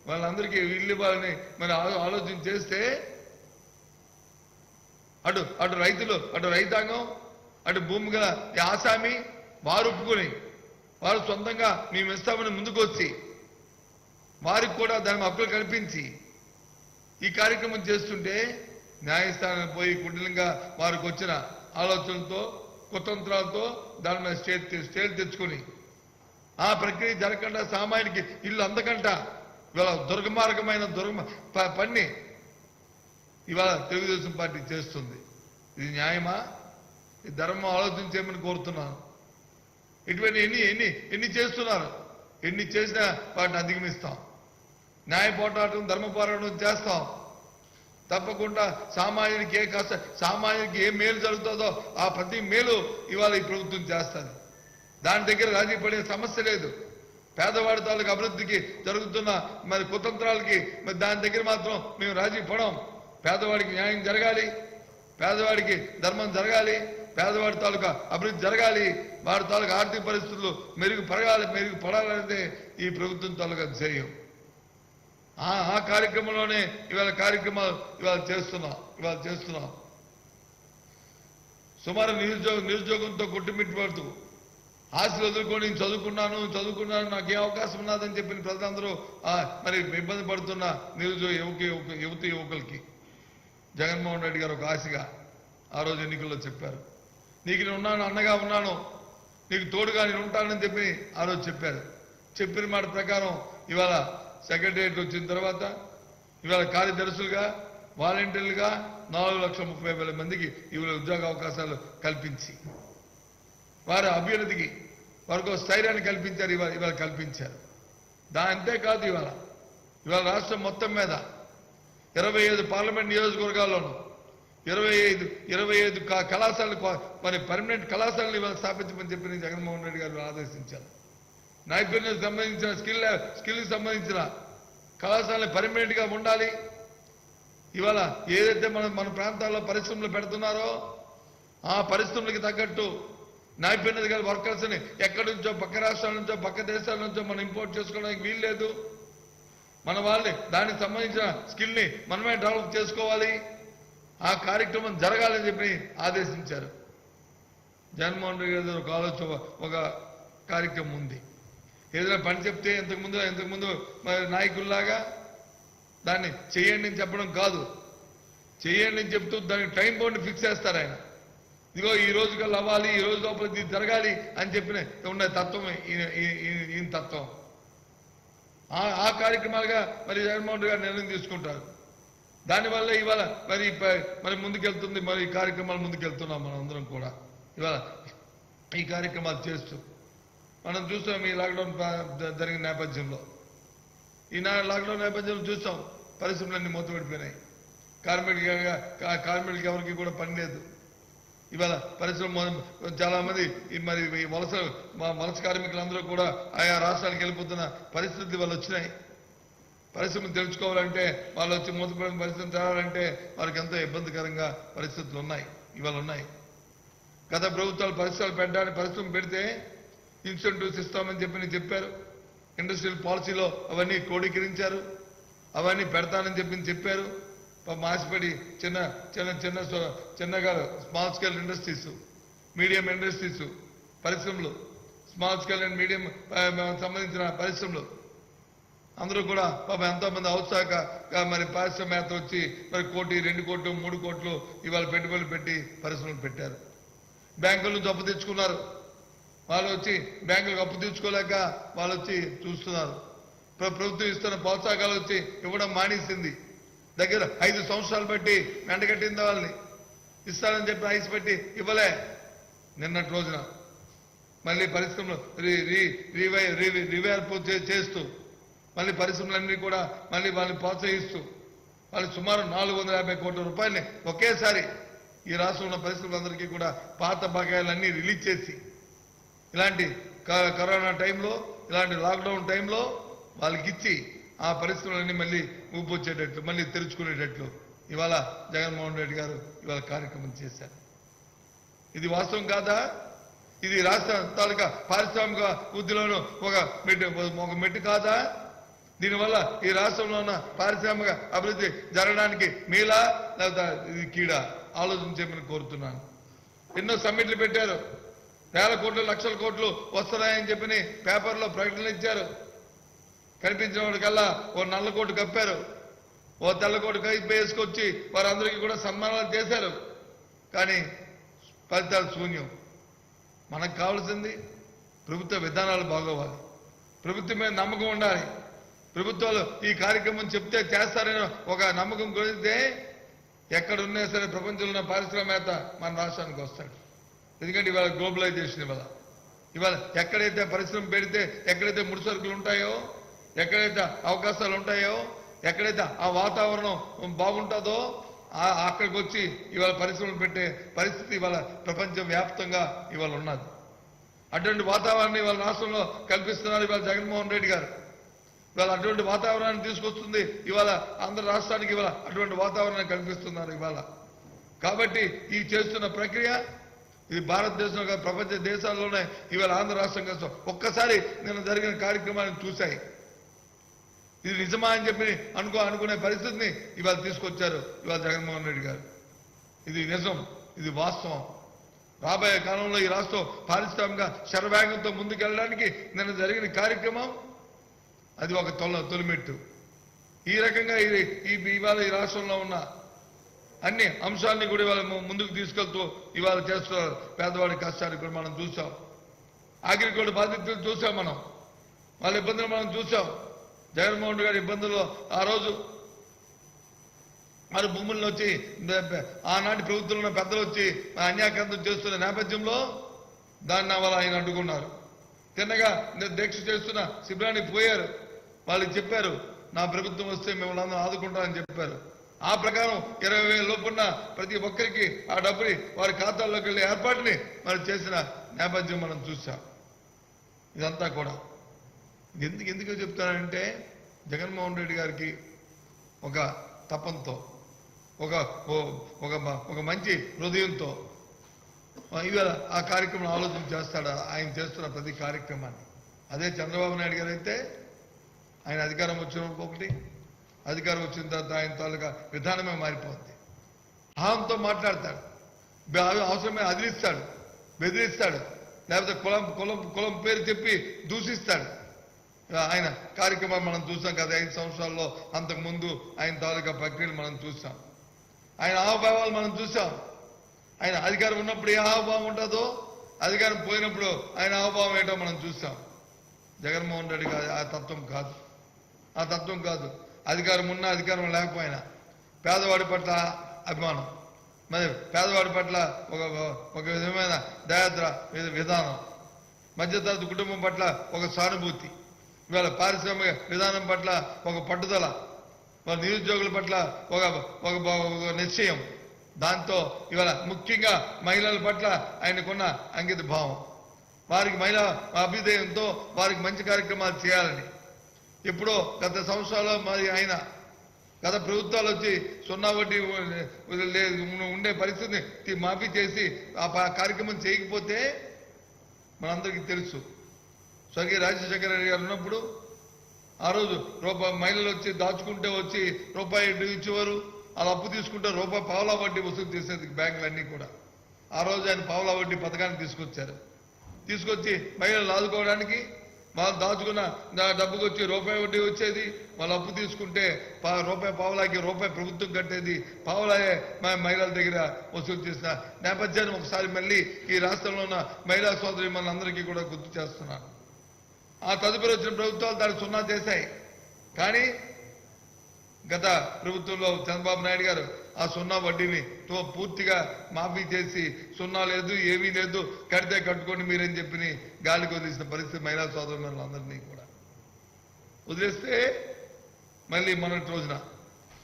వాళ్ళందరికీ ఇల్లు ఇవ్వాలని మరి ఆలోచన చేస్తే అటు రైతులు, అటు రైతాంగం, అటు భూమి గల ఆసామి వారు ఒప్పుకొని వారు సొంతంగా మేము ఇస్తామని ముందుకు వచ్చి వారికి కూడా దాని హక్కులు కల్పించి ఈ కార్యక్రమం చేస్తుంటే న్యాయస్థానం పోయి కుటిలంగా వారికి వచ్చిన ఆలోచనలతో, కుతంత్రాలతో దాని మీద స్టేలు తెచ్చుకొని ఆ ప్రక్రియ జరగకుండా సామాన్యుడికి ఇల్లు అందకంట ఇవాళ దుర్గమార్గమైన పని ఇవాళ తెలుగుదేశం పార్టీ చేస్తుంది. ఇది న్యాయమా? ఈ ధర్మం ఆలోచన చేయమని కోరుతున్నాను. ఇటువంటి ఎన్ని చేస్తున్నారు? ఎన్ని చేసినా వాటిని అధిగమిస్తాం. న్యాయ పోరాటం, ధర్మ పోరాటం చేస్తాం. తప్పకుండా సామాన్యునికి ఏ మేలు జరుగుతుందో ఆ ప్రతి మేలు ఇవాళ ఈ ప్రభుత్వం చేస్తుంది. దాని దగ్గర రాజీ పడే సమస్య లేదు. పేదవాడి తాలూకు అభివృద్ధికి జరుగుతున్న మరి కుతంత్రాలకి మరి దాని దగ్గర మాత్రం మేము రాజీ పడం. పేదవాడికి న్యాయం జరగాలి, పేదవాడికి ధర్మం జరగాలి, పేదవాడి తాలూకా అభివృద్ధి జరగాలి, వాడి తాలూకా ఆర్థిక పరిస్థితులు మెరుగుపడాలనేదే ఈ ప్రభుత్వం తాలూకా ధ్యేయం. ఆ కార్యక్రమంలోనే కార్యక్రమాలు చేస్తున్నాం. సుమారు నిరుద్యోగంతో కొట్టుమిట్టుపడుతూ ఆశలు వదులుకొని చదువుకున్నాను నాకు ఏ అవకాశం ఉన్నదని చెప్పిన ప్రజలందరూ మరి ఇబ్బంది పడుతున్న నిరుద్యోగ యువకులకి జగన్మోహన్ రెడ్డి గారు ఒక ఆశగా ఆ రోజు ఎన్నికల్లో చెప్పారు. నీకు నేను ఉన్నాను, అన్నగా ఉన్నాను, నీకు తోడుగా నేను ఉంటానని చెప్పి ఆ రోజు చెప్పారు. చెప్పిన మాట ప్రకారం ఇవాళ సెక్రటరియట్ వచ్చిన తర్వాత ఇవాళ కార్యదర్శులుగా, వాలంటీర్లుగా 4,30,000 మందికి ఇవాళ ఉద్యోగ అవకాశాలు కల్పించి వారి అభ్యున్నతికి వారికి స్థైర్యాన్ని కల్పించారు. ఇవాళ కల్పించారు. అంతేకాదు ఇవాళ రాష్ట్రం మొత్తం మీద 25 పార్లమెంట్ నియోజకవర్గాల్లోనూ 25 కళాశాలలు మరి పర్మనెంట్ కళాశాలను ఇవాళ స్థాపించమని చెప్పి జగన్మోహన్ రెడ్డి గారు ఆదేశించారు. నైపుణ్యం సంబంధించిన స్కిల్కి సంబంధించిన కళాశాలని పర్మనెంట్ గా ఉండాలి. ఇవాళ ఏదైతే మన ప్రాంతాల్లో పరిశ్రమలు పెడుతున్నారో ఆ పరిశ్రమలకి తగ్గట్టు నైపుణ్యత గల వర్కర్స్ని ఎక్కడి నుంచో, పక్క రాష్ట్రాల నుంచో, పక్క దేశాల నుంచో మనం ఇంపోర్ట్ చేసుకోవడానికి వీల్లేదు. మన వాళ్ళని దానికి సంబంధించిన స్కిల్ని మనమే డెవలప్ చేసుకోవాలి. ఆ కార్యక్రమం జరగాలని చెప్పి ఆదేశించారు. జగన్మోహన్ రెడ్డి గారి ఒక ఆలోచన, ఒక కార్యక్రమం ఉంది. ఏదైనా పని చెప్తే ఇంతకుముందు మరి నాయకుల్లాగా దాన్ని చేయండి అని చెప్పడం కాదు. చేయండి అని చెప్తూ దానికి టైం బౌండ్ ఫిక్స్ చేస్తారు ఆయన. ఇదిగో ఈ రోజు కల్లా అవ్వాలి, ఈ రోజు లోపల ఇది జరగాలి అని చెప్పిన ఉన్న తత్వం ఈయన తత్వం. ఆ కార్యక్రమాలుగా మరి జగన్మోహన్ రెడ్డి గారు నిర్ణయం తీసుకుంటారు. దానివల్ల ఇవాళ మరి ముందుకెళ్తుంది, మరి ఈ కార్యక్రమాలు ముందుకెళ్తున్నాం మనం అందరం కూడా. ఇవాళ ఈ కార్యక్రమాలు చేస్తూ మనం చూస్తాం. ఈ లాక్డౌన్ జరిగిన నేపథ్యంలో, ఈ లాక్డౌన్ నేపథ్యంలో చూస్తాం పరిశ్రమలన్నీ మూతపడిపోయినాయి. కార్మికులకి ఎవరికి కూడా పని లేదు. ఇవాళ పరిశ్రమ చాలా మంది మరి వలస కార్మికులందరూ కూడా ఆయా రాష్ట్రాలకు వెళ్ళిపోతున్న పరిస్థితులు వాళ్ళు వచ్చినాయి. పరిశ్రమలు తెలుసుకోవాలంటే వాళ్ళు వచ్చి మూతపడిన పరిస్థితులు తేవాలంటే వారికి ఎంతో ఇబ్బందికరంగా పరిస్థితులు ఇవాళ ఉన్నాయి. గత ప్రభుత్వాలు పరిశ్రమ పెడితే ఇన్సెంటివ్స్ ఇస్తామని చెప్పారు. ఇండస్ట్రియల్ పాలసీలో అవన్నీ క్రోడీకరించారు. అవన్నీ పెడతానని చెప్పారు. ఆశపడి చిన్నగా small scale industries, medium industries పరిశ్రమలు, స్మాల్ స్కేల్ అండ్ మీడియం సంబంధించిన పరిశ్రమలు అందరూ కూడా ఎంతో మంది ఔత్సాహక మరి పారిశ్రామిక వచ్చి మరి 1 కోటి 2 కోట్లు 3 కోట్లు ఇవాళ పెట్టుబడులు పెట్టి పరిశ్రమలు పెట్టారు. బ్యాంకుల నుంచి అప్పు తెచ్చుకున్నారు. వాళ్ళు వచ్చి బ్యాంకులకు అప్పు తీర్చుకోలేక వాళ్ళు వచ్చి చూస్తున్నారు. ప్రభుత్వం ఇస్తున్న ప్రోత్సాహకాలు వచ్చి ఇవ్వడం మానేసింది. దగ్గర 5 సంవత్సరాలు బట్టి వెంటగట్టింది. వాళ్ళని ఇస్తానని చెప్పి ఐస్ పెట్టి ఇవ్వలే. నిన్నటి రోజున మళ్ళీ పరిశ్రమలు రివైర్పు చేస్తూ మళ్ళీ పరిశ్రమలన్నీ కూడా మళ్ళీ వాళ్ళని ప్రోత్సహిస్తూ వాళ్ళు సుమారు 450 కోట్ల రూపాయలని ఒకేసారి ఈ రాష్ట్రంలో ఉన్న పరిశ్రమలందరికీ కూడా పాత బకాయిలన్నీ రిలీజ్ చేసి, ఇలాంటి కరోనా టైంలో, ఇలాంటి లాక్డౌన్ టైంలో వాళ్ళకి ఇచ్చి ఆ పరిస్థితులన్నీ మళ్ళీ ఊపొచ్చేటట్లు, మళ్ళీ తెరుచుకునేటట్లు ఇవాళ జగన్మోహన్ రెడ్డి గారు ఇవాళ కార్యక్రమం చేశారు. ఇది వాస్తవం కాదా? ఇది రాష్ట్ర తాలూకా పారిశ్రామిక వృద్ధిలోనూ ఒక మెట్టు కాదా? దీనివల్ల ఈ రాష్ట్రంలో ఉన్న పారిశ్రామిక అభివృద్ధి జరగడానికి మీలా లేదా ఇది కీడా ఆలోచించమని కోరుతున్నాను. ఎన్నో సమ్మిట్లు పెట్టారు. 1,000 కోట్లు 1,00,000 కోట్లు వస్తున్నాయని చెప్పి పేపర్లో ప్రకటనలు ఇచ్చారు. కనిపించిన వాడికల్లా ఓ నల్ల కోటు కప్పారు, ఓ తెల్ల కోటు వేసుకొచ్చి వారందరికీ కూడా సన్మానాలు చేశారు. కానీ ఫలితాలు శూన్యం. మనకు కావాల్సింది ప్రభుత్వ విధానాలు బాగోవాలి, ప్రభుత్వం మీద నమ్మకం ఉండాలి. ప్రభుత్వాలు ఈ కార్యక్రమం చెప్తే చేస్తారని ఒక నమ్మకం కుదిరితే ఎక్కడున్నా సరే ప్రపంచంలో ఉన్న పారిశ్రామికవేత్త మన రాష్ట్రానికి వస్తాడు. ఎందుకంటే ఇవాళ గ్లోబలైజేషన్, ఇవాళ ఎక్కడైతే పరిశ్రమ పెడితే, ఎక్కడైతే ముడి సరుకులు ఉంటాయో, ఎక్కడైతే అవకాశాలు ఉంటాయో, ఎక్కడైతే ఆ వాతావరణం బాగుంటుందో అక్కడికి వచ్చి ఇవాళ పరిశ్రమలు పెట్టే పరిస్థితి ఇవాళ ప్రపంచ వ్యాప్తంగా ఇవాళ ఉన్నది. అటువంటి వాతావరణాన్ని ఇవాళ రాష్ట్రంలో కల్పిస్తున్నారు ఇవాళ జగన్మోహన్ రెడ్డి గారు. ఇవాళ అటువంటి వాతావరణాన్ని తీసుకొస్తుంది. ఇవాళ ఆంధ్ర రాష్ట్రానికి ఇవాళ అటువంటి వాతావరణాన్ని కల్పిస్తున్నారు ఇవాళ. కాబట్టి ఈ చేస్తున్న ప్రక్రియ ఇది భారతదేశంలో ప్రపంచ దేశాల్లోనే ఇవాళ ఆంధ్ర రాష్ట్రం కోసం ఒక్కసారి నిన్న జరిగిన కార్యక్రమాన్ని చూశాయి. ఇది నిజమా అని చెప్పి అనుకునే పరిస్థితిని ఇవాళ తీసుకొచ్చారు ఇవాళ జగన్మోహన్ రెడ్డి గారు. ఇది నిజం, ఇది వాస్తవం. రాబోయే కాలంలో ఈ రాష్ట్రం పారిశ్రామిక శరవేగంతో ముందుకెళ్ళడానికి నిన్న జరిగిన కార్యక్రమం అది ఒక తొలిమెట్టు. ఈ రకంగా ఇవాళ ఈ రాష్ట్రంలో ఉన్న అన్ని అంశాలని కూడా ఇవాళ ముందుకు తీసుకెళ్తూ ఇవాళ చేస్తున్నారు. పేదవాడి కష్టాన్ని కూడా మనం చూసాం. అగ్రికల్చర్ బాధితులు చూసాం, మనం వాళ్ళ ఇబ్బందులు మనం చూసాం. జగన్మోహన్ రెడ్డి గారి ఇబ్బందుల్లో ఆ రోజు మరి భూములను వచ్చి ఆనాటి ప్రభుత్వంలో ఉన్న పెద్దలు వచ్చి అన్యాక్రాంతం చేస్తున్న నేపథ్యంలో దాన్ని వాళ్ళు ఆయన అడ్డుకున్నారు. తిన్నగా దీక్ష చేస్తున్న శిబిరానికి పోయారు. వాళ్ళకి చెప్పారు, నా ప్రభుత్వం వస్తే మిమ్మల్ని అందరూ ఆదుకుంటారని చెప్పారు. ఆ ప్రకారం 20,000 లోపున్న ప్రతి ఒక్కరికి ఆ డబ్బుని వారి ఖాతాల్లోకి వెళ్ళే ఏర్పాటుని మరి చేసిన నేపథ్యం మనం చూసాం. ఇదంతా కూడా ఎందుకు చెప్తానంటే జగన్మోహన్ రెడ్డి గారికి ఒక తపంతో, ఒక మంచి హృదయంతో ఇవాళ ఆ కార్యక్రమం ఆలోచన చేస్తాడు. ఆయన చేస్తున్న ప్రతి కార్యక్రమాన్ని. అదే చంద్రబాబు నాయుడు గారు అయితే ఆయన అధికారం వచ్చిన అధికారం వచ్చిన తర్వాత ఆయన తాలూకా విధానమే మారిపోతుంది. అహంతో మాట్లాడతాడు, అవసరమే అదిలిస్తాడు, బెదిరిస్తాడు, లేకపోతే కులం పేరు చెప్పి దూషిస్తాడు. ఆయన కార్యక్రమాలు మనం చూసాం కదా 5 సంవత్సరాల్లో. అంతకుముందు ఆయన తాలూకా ప్రక్రియలు మనం చూసాం. ఆయన హావభావాలు మనం చూసాం. ఆయన అధికారం ఉన్నప్పుడు ఏ హావభావం ఉంటుందో అధికారం పోయినప్పుడు ఆయన హావభావం ఏంటో మనం చూసాం. జగన్మోహన్ రెడ్డి ఆ తత్వం కాదు, ఆ తత్వం కాదు. అధికారం ఉన్నా అధికారం లేకపోయినా పేదవాడి పట్ల అభిమానం, మరి పేదవాడి పట్ల ఒక విధమైన దయాద్ర విధానం, మధ్యతరగతి కుటుంబం పట్ల ఒక సానుభూతి, ఇవాళ పారిశ్రామిక విధానం పట్ల ఒక పట్టుదల, వాళ్ళ నిరుద్యోగుల పట్ల ఒక నిశ్చయం, దాంతో ఇవాళ ముఖ్యంగా మహిళల పట్ల ఆయనకున్న అంకిత భావం, వారికి మహిళా అభ్యుదయంతో వారికి మంచి కార్యక్రమాలు చేయాలని ఎప్పుడో గత సంవత్సరాల్లో మరి ఆయన గత ప్రభుత్వాలు వచ్చి 0 వడ్డీ ఉండే పరిస్థితిని మాఫీ చేసి ఆ కార్యక్రమం చేయకపోతే మనందరికీ తెలుసు. స్వర్గీయ రాజశేఖర రెడ్డి గారు ఉన్నప్పుడు ఆ రోజు మహిళలు వచ్చి దాచుకుంటే వచ్చి రూపాయి ఇచ్చేవారు, అలా అప్పు తీసుకుంటే రూపాయి పావలా వడ్డీ వసూలు చేసేది బ్యాంకులన్నీ కూడా. ఆ రోజు ఆయన పావలా వడ్డీ పథకాన్ని తీసుకొచ్చారు. తీసుకొచ్చి మహిళలు ఆదుకోవడానికి వాళ్ళు దాచుకున్న డబ్బుకి వచ్చి రూపాయి వడ్డీ వచ్చేది, వాళ్ళు అప్పు తీసుకుంటే రూపాయి పావలాకి రూపాయి ప్రభుత్వం కట్టేది, పావలాయే మహిళల దగ్గర వసూలు చేసిన నేపథ్యాన్ని ఒకసారి మళ్ళీ ఈ రాష్ట్రంలో ఉన్న మహిళా సోదరి మనందరికీ కూడా గుర్తు చేస్తున్నాను. ఆ తదుపరి వచ్చిన ప్రభుత్వాలు దాన్ని 0 చేశాయి. కానీ గత ప్రభుత్వంలో చంద్రబాబు నాయుడు గారు ఆ 0 వడ్డీని పూర్తిగా మాఫీ చేసి 0 లేదు ఏమీ లేదు, కడితే కట్టుకోండి మీరని చెప్పి గాలికి వదిలేసిన పరిస్థితి మహిళా సోదరులందరినీ కూడా వదిలేస్తే మళ్ళీ మొన్నటి రోజున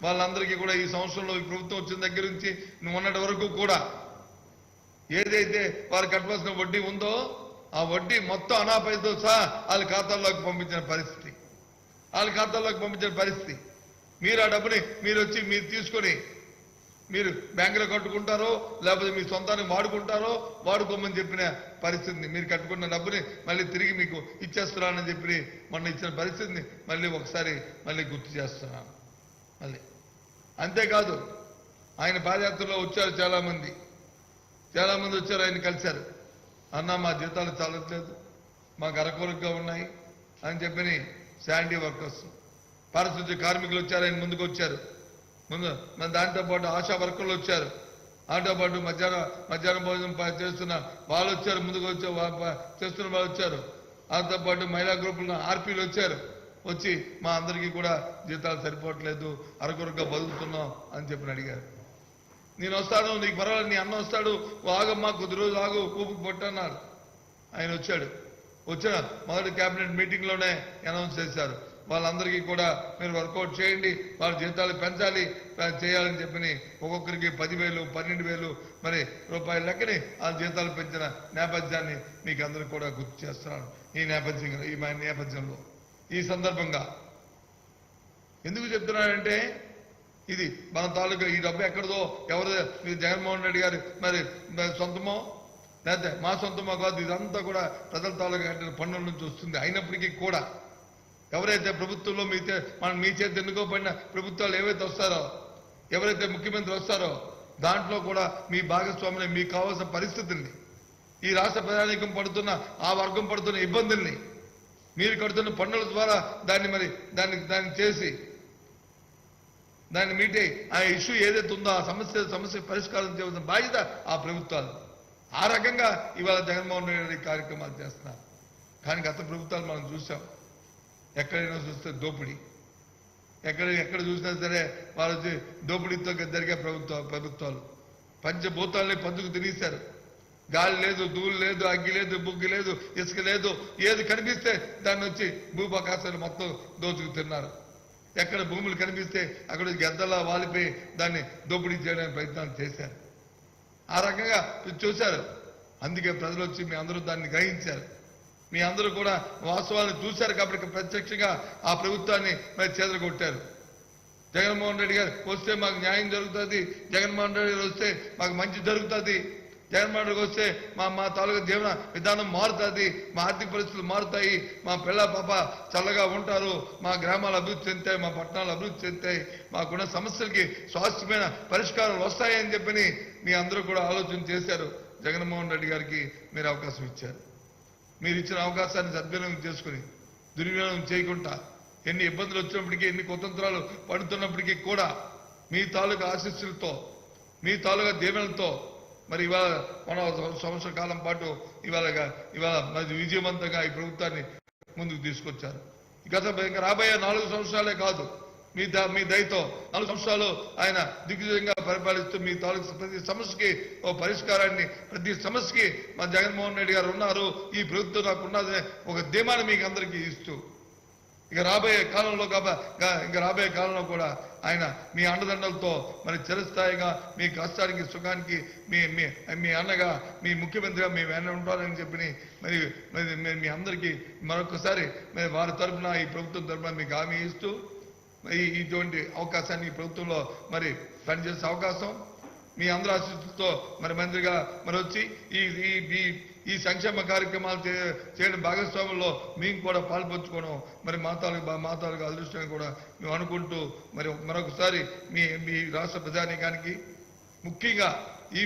వాళ్ళందరికీ కూడా ఈ సంవత్సరంలో ఈ ప్రభుత్వం వచ్చిన దగ్గర నుంచి మొన్నటి వరకు కూడా ఏదైతే వారు కట్టవలసిన వడ్డీ ఉందో ఆ వడ్డీ మొత్తం అనాపైతో సహా వాళ్ళ ఖాతాల్లోకి పంపించిన పరిస్థితి, మీరు ఆ డబ్బుని మీరు వచ్చి మీరు తీసుకొని మీరు బ్యాంకులో కట్టుకుంటారో లేకపోతే మీ సొంతానికి వాడుకోమని చెప్పిన పరిస్థితిని, మీరు కట్టుకున్న డబ్బుని మళ్ళీ తిరిగి మీకు ఇచ్చేస్తున్నానని చెప్పి మొన్న ఇచ్చిన పరిస్థితిని మళ్ళీ ఒకసారి గుర్తు చేస్తున్నాను. మళ్ళీ అంతేకాదు ఆయన పాదయాత్రలో వచ్చారు చాలా మంది వచ్చారు, ఆయన కలిశారు. అన్న మా జీతాలు చాలట్లేదు, మాకు అరకొరగా ఉన్నాయి అని చెప్పి శాండీ వర్కర్స్ పారిశుద్ధ్య కార్మికులు వచ్చారు, ఆయన ముందుకు వచ్చారు. దాంతోపాటు ఆశా వర్కర్లు వచ్చారు, దాంతోపాటు మధ్యాహ్నం భోజనం చేస్తున్న వాళ్ళు వచ్చారు, ముందుకు చేస్తున్న వాళ్ళు వచ్చారు. దాంతోపాటు మహిళా గ్రూపుల ఆర్పీలు వచ్చి మా అందరికీ కూడా జీతాలు సరిపోవట్లేదు, అరకొరగా బతుకుతున్నాం అని చెప్పి అడిగారు. నేను వస్తాను, నీకు పర్వాలేదు, నీ అన్న వస్తాడు, ఆగమ్మా కొద్ది రోజులు ఆగు, ఊపుకు పొట్టన్నారు. ఆయన వచ్చిన మొదటి కేబినెట్ మీటింగ్లోనే అనౌన్స్ చేశారు, వాళ్ళందరికీ కూడా మీరు వర్కౌట్ చేయండి, వాళ్ళ జీతాలు పెంచాలి చేయాలని చెప్పి ఒక్కొక్కరికి 10,000 12,000 మరి రూపాయల లెక్కని ఆ జీతాలు పెంచిన నేపథ్యాన్ని మీకు అందరికీ కూడా గుర్తు చేస్తున్నాను. ఈ నేపథ్యంలో ఈ సందర్భంగా ఎందుకు చెప్తున్నానంటే ఇది మన తాలూకా ఈ డబ్బు ఎక్కడదో ఎవరు జగన్మోహన్ రెడ్డి గారు మరి సొంతమో లేకపోతే మా సొంతమో కాదు, ఇదంతా కూడా ప్రజల తాలూకా పన్నుల నుంచి వస్తుంది. అయినప్పటికీ కూడా ఎవరైతే ప్రభుత్వంలో మీ చేతి ఎన్నుకోబడిన ప్రభుత్వాలు ఏవైతే వస్తారో, ఎవరైతే ముఖ్యమంత్రి వస్తారో దాంట్లో కూడా మీ భాగస్వామిని మీకు కావాల్సిన పరిస్థితుల్ని, ఈ రాష్ట్ర ప్రజానీకం పడుతున్న ఆ వర్గం పడుతున్న ఇబ్బందుల్ని మీరు కడుతున్న పన్నుల ద్వారా దాన్ని చేసి దాన్ని మీటే ఆ ఇష్యూ ఏదైతే ఉందో ఆ సమస్య పరిష్కారం చేయవలసిన బాధ్యత ఆ ప్రభుత్వాలు. ఆ రకంగా ఇవాళ జగన్మోహన్ రెడ్డి కార్యక్రమాలు చేస్తున్నారు. కానీ గత ప్రభుత్వాలు మనం చూసాం, ఎక్కడైనా చూస్తే దోపిడీ, ఎక్కడ చూసినా సరే వాళ్ళు దోపిడీతో జరిగే ప్రభుత్వాలు పంచభూతాలని పంచుకు తినేశారు. గాలి లేదు, ధూళి లేదు, అగ్గి లేదు, బుగ్గి లేదు, ఇసుక లేదు, ఏది కనిపిస్తే దాన్ని వచ్చి భూపకాశాలు మొత్తం దోచుకు తిన్నారు. ఎక్కడ భూములు కనిపిస్తే అక్కడ గద్దలా వాలిపోయి దాన్ని దోపిడీ చేయడానికి ప్రయత్నాలు చేశారు. ఆ రకంగా చూశారు. అందుకే ప్రజలు వచ్చి మీ అందరూ దాన్ని గ్రహించారు, మీ అందరూ కూడా వాస్తవాన్ని చూశారు కాబట్టి ప్రత్యక్షంగా ఆ ప్రభుత్వాన్ని మరి చెదరగొట్టారు. జగన్మోహన్ రెడ్డి గారు వస్తే మాకు న్యాయం జరుగుతుంది, జగన్మోహన్ రెడ్డి గారు వస్తే మాకు మంచి జరుగుతుంది, జగన్మోహన్ రెడ్డికి వస్తే మా తాలూకా జీవన విధానం మారుతుంది, మా ఆర్థిక పరిస్థితులు మారుతాయి, మా పిల్ల పాప చల్లగా ఉంటారు, మా గ్రామాలు అభివృద్ధి చెందుతాయి, మా పట్టణాలు అభివృద్ధి చెందుతాయి, మాకున్న సమస్యలకి స్వాస్థ్యమైన పరిష్కారాలు వస్తాయని చెప్పని మీ అందరూ కూడా ఆలోచన చేశారు. జగన్మోహన్ రెడ్డి గారికి మీరు అవకాశం ఇచ్చారు. మీరు ఇచ్చిన అవకాశాన్ని సద్వినియోగం చేసుకుని దుర్వినియోగం చేయకుండా ఎన్ని ఇబ్బందులు వచ్చినప్పటికీ ఎన్ని కుతంత్రాలు పడుతున్నప్పటికీ కూడా మీ తాలూకా ఆశీస్సులతో మీ తాలూకా దీవెనలతో మరి ఇవాళ మన సంవత్సర కాలం పాటు ఇవాళ మరి విజయవంతంగా ఈ ప్రభుత్వాన్ని ముందుకు తీసుకొచ్చారు. ఇంకా రాబోయే 4 సంవత్సరాలే కాదు, మీ దయతో 4 సంవత్సరాలు ఆయన దిగ్విజయంగా పరిపాలిస్తూ మీ తాలూకు ప్రతి సమస్యకి ఓ పరిష్కారాన్ని, ప్రతి సమస్యకి మా జగన్మోహన్ రెడ్డి గారు ఉన్నారు, ఈ ప్రభుత్వం నాకు ఉన్నదని ఒక ధీమాన్ని మీకు అందరికీ ఇస్తూ ఇక రాబోయే కాలంలో కూడా ఆయన మీ అండదండలతో మరి చిరస్థాయిగా మీ కష్టానికి సుఖానికి మీ అన్నగా మీ ముఖ్యమంత్రిగా మేము వెన్న ఉంటారని చెప్పి మరి మీ అందరికీ మరొకసారి మరి వారి తరఫున ఈ ప్రభుత్వం తరఫున మీకు హామీ ఇస్తూ ఇటువంటి అవకాశాన్ని ఈ ప్రభుత్వంలో మరి పనిచేసే అవకాశం మీ అందరి ఆశీస్సులతో మరి మంత్రిగా మరి వచ్చి ఈ సంక్షేమ కార్యక్రమాలు చేయడం భాగస్వాముల్లో మేము కూడా పాల్పంచుకోవడం మరి మాతాలకు అదృష్టంగా కూడా మేము అనుకుంటూ మరి మరొకసారి మీ రాష్ట్ర ప్రజానీకానికి ముఖ్యంగా ఈ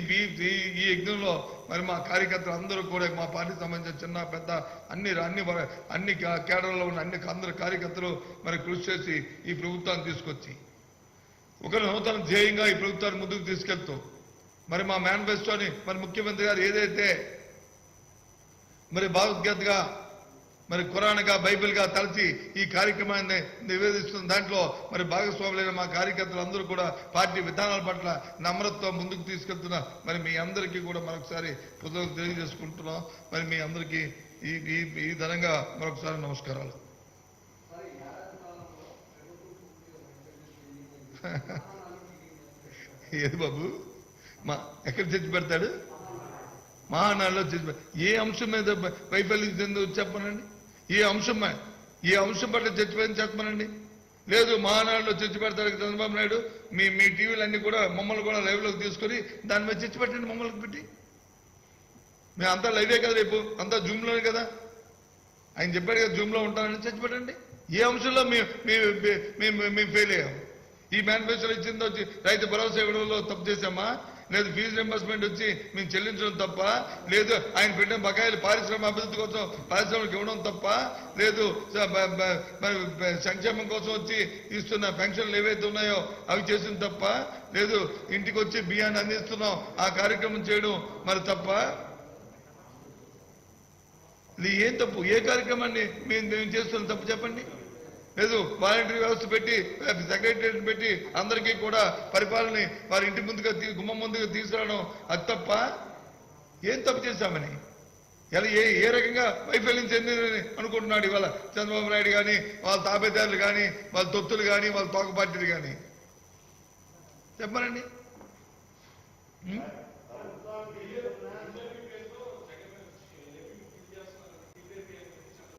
యజ్ఞంలో మరి మా కార్యకర్తలు అందరూ కూడా మా పార్టీకి సంబంధించిన చిన్న పెద్ద అన్ని కేడర్లో ఉన్న అందరు కార్యకర్తలు మరి కృషి చేసి ఈ ప్రభుత్వాన్ని తీసుకొచ్చి ఒక నూతన ధ్యేయంగా ఈ ప్రభుత్వాన్ని ముందుకు తీసుకెళ్తూ మరి మా మేనిఫెస్టోని మరి ముఖ్యమంత్రి గారు ఏదైతే మరి భగవద్గీతగా మరి ఖురాన్గా బైబిల్గా తలచి ఈ కార్యక్రమాన్ని నివేదిస్తున్న దాంట్లో మరి భాగస్వాములైన మా కార్యకర్తలు అందరూ కూడా పార్టీ విధానాల పట్ల నమ్రతతో ముందుకు తీసుకెళ్తున్న మరి మీ అందరికీ కూడా మరొకసారి కృతజ్ఞతలు తెలియజేసుకుంటున్నాం. మరి మీ అందరికీ ఈ ధనంగా మరొకసారి నమస్కారాలు. ఏది బాబు ఎక్కడ చర్చి పెడతాడు? మహానాడులో చర్చి. ఏ అంశం మీద వైఫల్యం చెందో చెప్పనండి. ఏ అంశం పట్ల చర్చిపోయింది చెప్పమనండి. లేదు మహానాడులో చర్చి పెడతాడు చంద్రబాబు నాయుడు, మీ టీవీలన్నీ కూడా మమ్మల్ని కూడా లైవ్లోకి తీసుకొని దాని మీద చర్చి పెట్టండి. మమ్మల్ని పెట్టి మేము అంతా లైవే కదా, రేపు అంతా జూమ్లోనే కదా, ఆయన చెప్పాడు కదా జూమ్లో ఉంటానని చర్చి పెట్టండి. ఏ అంశంలో మేము ఫెయిల్ అయ్యాము? ఈ మేనిఫెస్టోలో ఇచ్చింది వచ్చి రైతు భరోసా ఇవ్వడంలో తప్పు చేశామా? లేదు ఫీజు రింబర్స్మెంట్ వచ్చి మేము చెల్లించడం తప్ప? లేదు ఆయన పెట్టిన బకాయిలు పారిశ్రామిక అభివృద్ధి కోసం పారిశ్రామికలకు ఇవ్వడం తప్ప? లేదు సంక్షేమం కోసం వచ్చి ఇస్తున్న పెన్షన్లు ఏవైతే ఉన్నాయో అవి చేసిన తప్ప? లేదు ఇంటికి వచ్చి బియ్యాన్ని అందిస్తున్నాం ఆ కార్యక్రమం చేయడం మరి తప్ప? ఇది ఏం తప్పు? ఏ కార్యక్రమాన్ని మేము చేస్తున్నాం తప్పు చెప్పండి. లేదు వాలంటరీ వ్యవస్థ పెట్టి సెక్రటరియట్ పెట్టి అందరికీ కూడా పరిపాలన వారి ఇంటి ముందుగా గుమ్మం ముందుగా తీసుకురావడం అది తప్ప? ఏం తప్పు చేశామని ఇలా ఏ రకంగా వైఫల్యం చెందిందని అనుకుంటున్నాడు ఇవాళ చంద్రబాబు నాయుడు కానీ వాళ్ళ తాబేదారులు కానీ వాళ్ళ తొత్తులు కానీ వాళ్ళ తోక పార్టీలు కానీ చెప్పమనండి.